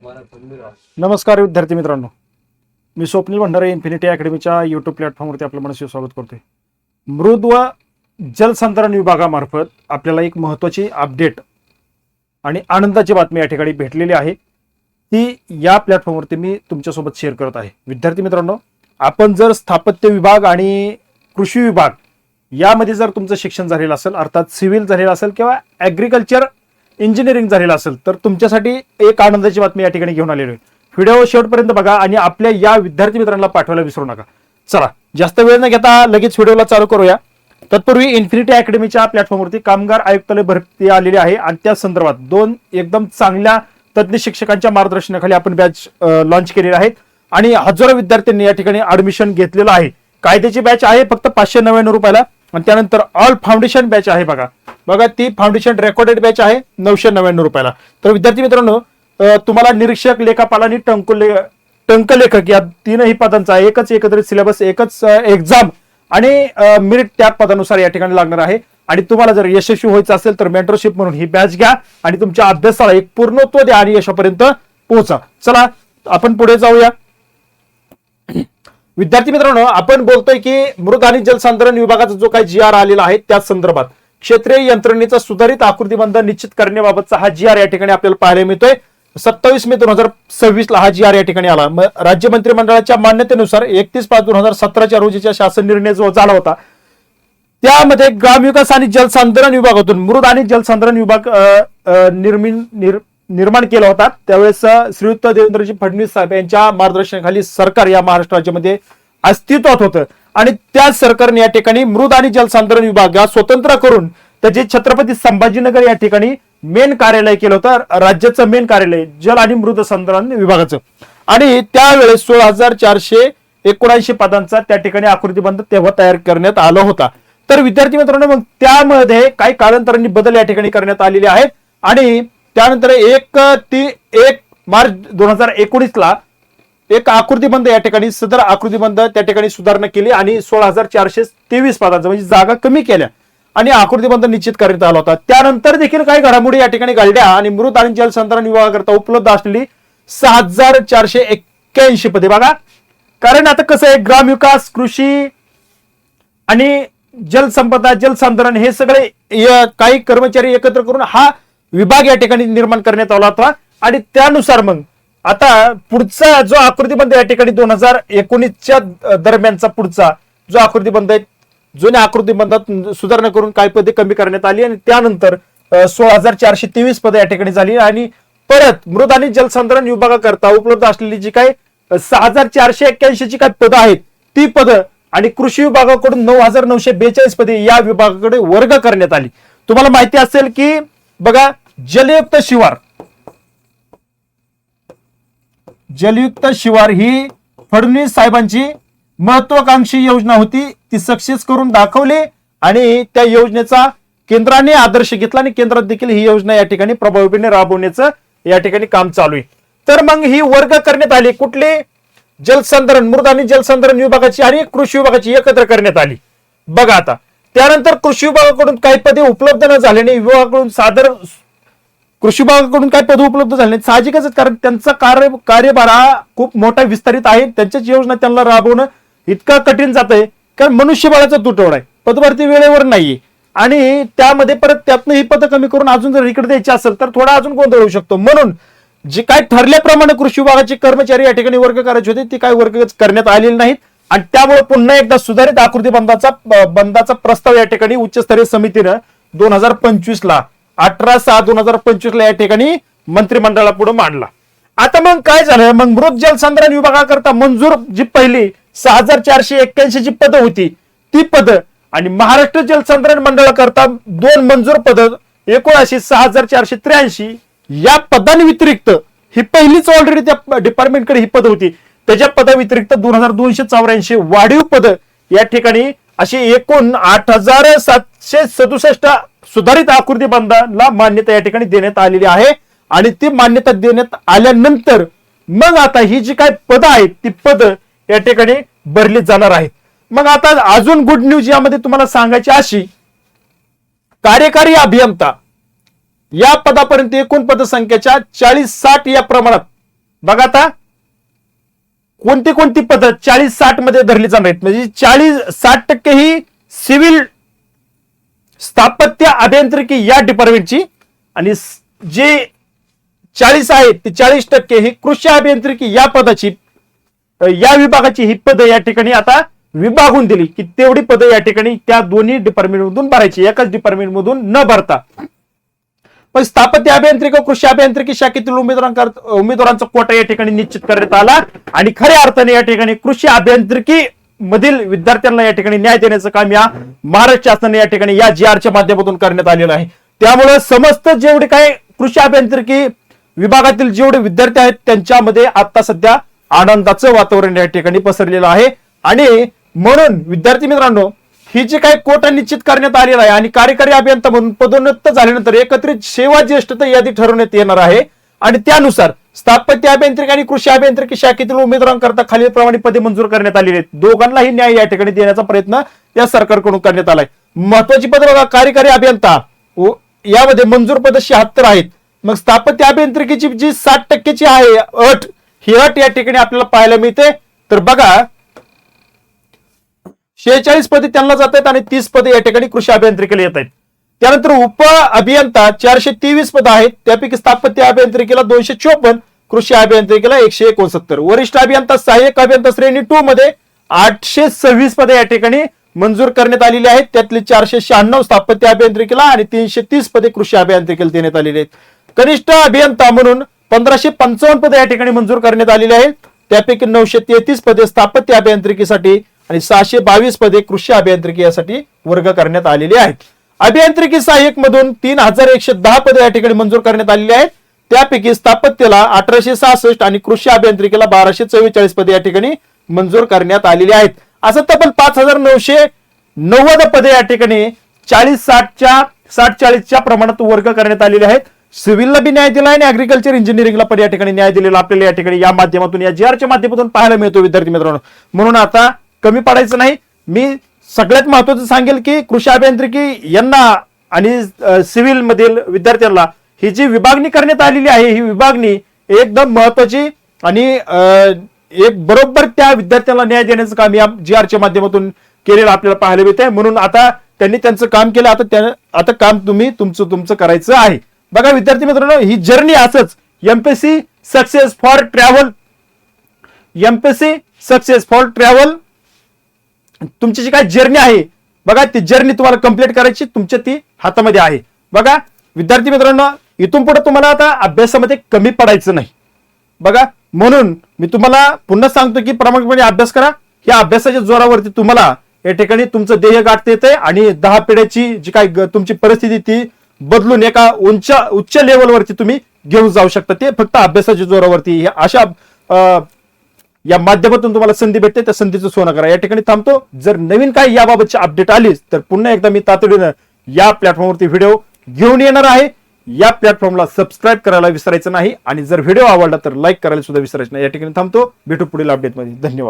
नमस्कार विद्यार्थी मित्रांनो, मी स्वप्नील भंडारे इन्फिनिटी अकॅडमीच्या यूट्यूब प्लॅटफॉर्मवरती आपलं मनस्वी स्वागत करतोय. मृद व जलसंधारण विभागामार्फत आपल्याला एक महत्त्वाची अपडेट आणि आनंदाची बातमी या ठिकाणी भेटलेली आहे. ती या प्लॅटफॉर्मवरती मी तुमच्यासोबत शेअर करत आहे. विद्यार्थी मित्रांनो, आपण जर स्थापत्य विभाग आणि कृषी विभाग यामध्ये जर तुमचं शिक्षण झालेलं असेल, अर्थात सिव्हिल झालेलं असेल किंवा ॲग्रिकल्चर इंजिनिअरिंग झालेलं असेल, तर तुमच्यासाठी एक आनंदाची बातमी या ठिकाणी घेऊन आलेलो आहे. व्हिडिओ शेवटपर्यंत बघा आणि आपल्या या विद्यार्थी मित्रांना पाठवायला विसरू नका. चला, जास्त वेळ न घेता लगेच व्हिडिओला चालू करूया. तत्पूर्वी इन्फिनिटी अकॅडमीच्या प्लॅटफॉर्मवरती कामगार आयुक्तालय भरती आलेली आहे आणि त्या संदर्भात दोन एकदम चांगल्या तज्ज्ञ शिक्षकांच्या मार्गदर्शनाखाली आपण बॅच लॉन्च केलेली आहेत आणि हजारो विद्यार्थ्यांनी या ठिकाणी ऍडमिशन घेतलेलं आहे. कायद्याची बॅच आहे फक्त 599 रुपयाला आणि त्यानंतर ऑल फाउंडेशन बॅच आहे. बघा ती फाउंडेशन रेकॉर्डेड बॅच आहे 999 रुपयाला. तर विद्यार्थी मित्रांनो, तुम्हाला निरीक्षक, लेखापाल आणि टंकलेखक या तीनही पदांचा एकच एकत्रित सिलेबस, एकच एक्झाम आणि मेरिट त्या पदानुसार या ठिकाणी लागणार आहे. आणि तुम्हाला जर यशस्वी व्हायचं असेल तर मेंटरशिप म्हणून ही बॅच घ्या आणि तुमच्या अभ्यासाला एक पूर्णत्व द्या आणि यशापर्यंत पोहोचा. चला आपण पुढे जाऊया. विद्यार्थी मित्रांनो, आपण बोलतोय की मृद आणि जलसंधारण विभागाचा जो काही जी आर आलेला आहे त्या संदर्भात क्षेत्रीय यंत्रणेचा सुधारित आकृतीबंध निश्चित करण्याबाबतचा हा जी आर या ठिकाणी आपल्याला पाहायला मिळतोय. 27 मे 2026 ला हा जी आर या ठिकाणी आला. राज्य मंत्रिमंडळाच्या मान्यतेनुसार 31/5/2017 रोजीच्या शासन निर्णय जो झाला होता त्यामध्ये ग्रामविकास आणि जलसंधारण विभागातून मृद आणि जलसंधारण विभाग निर्माण केला होता. त्यावेळेस श्रीयुत देवेंद्रजी फडणवीस साहेब यांच्या मार्गदर्शनाखाली सरकार या महाराष्ट्र राज्यामध्ये अस्तित्वात होतं आणि त्या सरकारने या ठिकाणी मृद आणि जलसंधारण विभाग स्वतंत्र करून त्याचे छत्रपती संभाजीनगर या ठिकाणी मेन कार्यालय केलं होतं. राज्याचं मेन कार्यालय जल आणि मृद संधारण विभागाचं. आणि त्यावेळेस 16,479 पदांचा त्या ठिकाणी आकृतीबंध तेव्हा तयार करण्यात आला होता. तर विद्यार्थी मित्रांनो, मग त्यामध्ये काही कालांतराने बदल या ठिकाणी करण्यात आलेले आहेत आणि त्यानंतर 1 मार्च 2019 ला एक आकृतीबंध या ठिकाणी सदर आकृतीबंध त्या ठिकाणी सुधारणा केली आणि 16,423 पदांचा म्हणजे जागा कमी केल्या आणि आकृतीबंध निश्चित करण्यात आला होता. त्यानंतर देखील काही घडामोडी या ठिकाणी घडल्या आणि मृद आणि जलसंधारण विभागाकरता उपलब्ध असलेली 6,481 पदे. बघा, कारण आता कसं आहे, ग्रामविकास, कृषी आणि जलसंपदा, जलसंधारण हे सगळे काही कर्मचारी एकत्र करून हा विभाग या ठिकाणी निर्माण करण्यात आला होता. आणि त्यानुसार मग आता पुढचा जो आकृतीबंध या ठिकाणी 2019च्या दरम्यानचा पुढचा जो आकृतीबंध आहे, जुन्या आकृतीबंधात सुधारणा करून काही पदे कमी करण्यात आली आणि त्यानंतर 16,423 पदे या ठिकाणी झाली. आणि परत मृद आणि जलसंधारण विभागाकरता उपलब्ध असलेली जी काही 6,481 जी काही पदं आहेत ती पदं आणि कृषी विभागाकडून 9,942 पदे या विभागाकडे वर्ग करण्यात आली. तुम्हाला माहिती असेल की बघा, जलयुक्त शिवार ही फडणवीस साहेबांची महत्वाकांक्षी योजना होती. ती सक्सेस करून दाखवली आणि त्या योजनेचा केंद्राने आदर्श घेतला आणि केंद्रात देखील ही योजना या ठिकाणी प्रभावीपणे राबवण्याचं या ठिकाणी काम चालू आहे. तर मग ही वर्ग करण्यात आली. कुठले? जलसंधारण, मृद आणि जलसंधारण विभागाची आणि कृषी विभागाची एकत्र करण्यात आली. बघा, आता त्यानंतर कृषी विभागाकडून काही पदे उपलब्ध न झाल्याने विभागाकडून कृषी विभागाकडून काही पदे उपलब्ध झाले नाही. साहजिकच, कारण त्यांचा कार्यभार हा खूप मोठा विस्तारित आहे. त्यांच्याच योजना त्यांना राबवणं इतका कठीण जात आहे कारण मनुष्यबळाचा तुटवडा आहे, पदभरती वेळेवर नाहीये आणि त्यामध्ये परत त्यातनं ही पदं कमी करून अजून जर इकडे द्यायची असेल तर थोडा अजून गोंधळ होऊ शकतो. म्हणून जे काय ठरल्याप्रमाणे कृषी विभागाचे कर्मचारी या ठिकाणी वर्ग करायचे होते ते काही वर्ग करण्यात आलेले नाहीत आणि त्यामुळे पुन्हा एकदा सुधारित आकृतीबंधाचा प्रस्ताव या ठिकाणी उच्चस्तरीय समितीनं 2025 ला 18/6/2025 ला या ठिकाणी मंत्रिमंडळाला पुढे मांडला. आता मग काय झालं, मग मृद जलसंधारण विभागाकरता मंजूर जी पहिली 6,481 जी पदं होती ती पदं आणि महाराष्ट्र जलसंधारण मंडळाकरता 2 मंजूर पदं एकूण अशी 6,483 या पदांव्यतिरिक्त ही पहिलीच ऑलरेडी त्या डिपार्टमेंटकडे ही पदं होती. त्याच्या पदाव्यतिरिक्त 2,284 वाढीव पदं या ठिकाणी अशी एकूण 8,767 सुधारित आकृतीबंधाला मान्यता या ठिकाणी देण्यात आलेली आहे. आणि ती मान्यता देण्यात आल्यानंतर मग आता ही जी काही पदं आहेत ती पदं या ठिकाणी भरली जाणार आहेत. मग आता अजून गुड न्यूज यामध्ये तुम्हाला सांगायची अशी, कार्यकारी अभियंता या पदापर्यंत एकूण पदसंख्येच्या 40-60 या प्रमाणात बघा आता कोणती कोणती पदं 40-60 मध्ये धरली जाणार आहेत, म्हणजे 40-60% ही सिव्हिल स्थापत्य अभियांत्रिकी या डिपार्टमेंटची आणि जे 40 आहेत ते 40% ही कृषी अभियांत्रिकी या पदाची, या विभागाची ही पदं या ठिकाणी आता विभागून दिली की तेवढी पदं या ठिकाणी त्या दोन्ही डिपार्टमेंट मधून भरायची, एकाच डिपार्टमेंट मधून न भरता. पण स्थापत्य अभियांत्रिकी व कृषी अभियांत्रिकी शाखेतील उमेदवारांचा कोटा या ठिकाणी निश्चित करण्यात आला आणि खऱ्या अर्थाने या ठिकाणी कृषी अभियांत्रिकी मधील विद्यार्थ्यांना या ठिकाणी न्याय देण्याचं काम या महाराष्ट्र शासनाने या ठिकाणी या GR च्या माध्यमातून करण्यात आलेलं आहे. त्यामुळे समस्त जेवढे काही कृषी अभियांत्रिकी विभागातील जेवढे विद्यार्थी आहेत त्यांच्यामध्ये आता सध्या आनंदाचं वातावरण या ठिकाणी पसरलेलं आहे. आणि म्हणून विद्यार्थी मित्रांनो, ही जी काही कोटा निश्चित करण्यात आलेला आहे आणि कार्यकारी अभियंता म्हणून पदोन्नत झाल्यानंतर एकत्रित सेवा ज्येष्ठता यादी ठरवण्यात येणार आहे आणि त्यानुसार स्थापत्य अभियांत्रिकी आणि कृषी अभियांत्रिकी शाखेतील उमेदवारांकरता खालीलप्रमाणे पदे मंजूर करण्यात आलेली आहेत. दोघांनाही न्याय या ठिकाणी देण्याचा प्रयत्न या सरकारकडून करण्यात आलाय. महत्वाची पदे बघा, कार्यकारी अभियंता यामध्ये मंजूर पद 76 आहेत. मग स्थापत्य अभियांत्रिकीची जी 60%ची आहे अट, ही अट या ठिकाणी आपल्याला पाहायला मिळते. तर बघा 46 पदे त्यांना जात आहेत आणि 30 पदे या ठिकाणी कृषी अभियांत्रिकीला येत आहेत. त्यानंतर उप अभियंता 423 पद आहेत, त्यापैकी स्थापत्य अभियांत्रिकीला 254, कृषी अभियांत्रिकीला 169. वरिष्ठ अभियंता सहाय्यक अभियंता श्रेणी 2 मध्ये 826 पदे या ठिकाणी मंजूर करण्यात आलेली आहेत. त्यातली 496 स्थापत्य अभियांत्रिकीला आणि 330 पदे कृषी अभियांत्रिकीला देण्यात आलेली आहेत. कनिष्ठ अभियंता म्हणून 1555 पदे या ठिकाणी मंजूर करण्यात आलेली आहेत. त्यापैकी 933 पदे स्थापत्य अभियांत्रिकीसाठी आणि 622 पदे कृषी अभियांत्रिकी यासाठी वर्ग करण्यात आलेली आहेत. अभियांत्रिकी सहाय्यक मधून 3110 पदे या ठिकाणी मंजूर करण्यात आलेली आहेत. त्यापैकी स्थापत्याला 1866 आणि कृषी अभियांत्रिकीला 1244 पदे या ठिकाणी मंजूर करण्यात आलेली आहेत. असं तब्बल 5990 पदे या ठिकाणी 40-60-40च्या प्रमाणात वर्ग करण्यात आलेले आहेत. सिव्हिलला बी न्याय दिला आणि अग्रिकल्चर इंजिनिअरिंगला पण या ठिकाणी न्याय दिलेला आपल्याला या ठिकाणी या माध्यमातून, या GR च्या माध्यमातून पाहायला मिळतो विद्यार्थी मित्रांनो. म्हणून आता कमी पडायचं नाही. मी सगळ्यात महत्वाचं सांगेल की कृषी अभियांत्रिकी यांना आणि सिव्हिल मधील विद्यार्थ्यांना ही जी विभागणी करण्यात आलेली आहे, ही विभागणी एकदम महत्वाची आणि एक बरोबर त्या विद्यार्थ्यांना न्याय देण्याचं काम या GR च्या माध्यमातून केलेलं आपल्याला पाहायला मिळतंय. म्हणून आता त्यांनी त्यांचं काम केलं, आता काम तुम्ही तुमचं करायचं आहे. बघा विद्यार्थी मित्रांनो, ही जर्नी असंच MPSC success for travel, MPSC success for travel तुमची जी काय जर्नी आहे बघा, ती जर्नी तुम्हाला कंप्लीट करायची, तुमच्या ती हातामध्ये आहे. बघा विद्यार्थी मित्रांनो, इथून पुढे तुम्हाला आता अभ्यासामध्ये कमी पडायचं नाही. बघा म्हणून मी तुम्हाला पुन्हा सांगतो की प्रामाणिकपणे अभ्यास करा. या अभ्यासाच्या जोरावरती तुम्हाला या ठिकाणी तुमचं ध्येय गाठता येते आणि 10 पिढ्याची जी काय तुमची परिस्थिती ती बदलून एका उच्च लेवलवरती तुम्ही घेऊन जाऊ शकता. ते फक्त अभ्यासाच्या जोरावरती. अशा या माध्यमातून तुम्हाला संधी भेटते, त्या संधीचं सोनं करा. या ठिकाणी थांबतो. जर नवीन काही याबाबतची अपडेट आलीच तर पुन्हा एकदा मी तातडीनं या प्लॅटफॉर्मवरती व्हिडिओ घेऊन येणार आहे. या प्लॅटफॉर्मला सबस्क्राईब करायला विसरायचं नाही आणि जर व्हिडिओ आवडला तर लाईक करायला सुद्धा विसरायचं नाही. या ठिकाणी थांबतो. भेटू पुढील अपडेटमध्ये. धन्यवाद.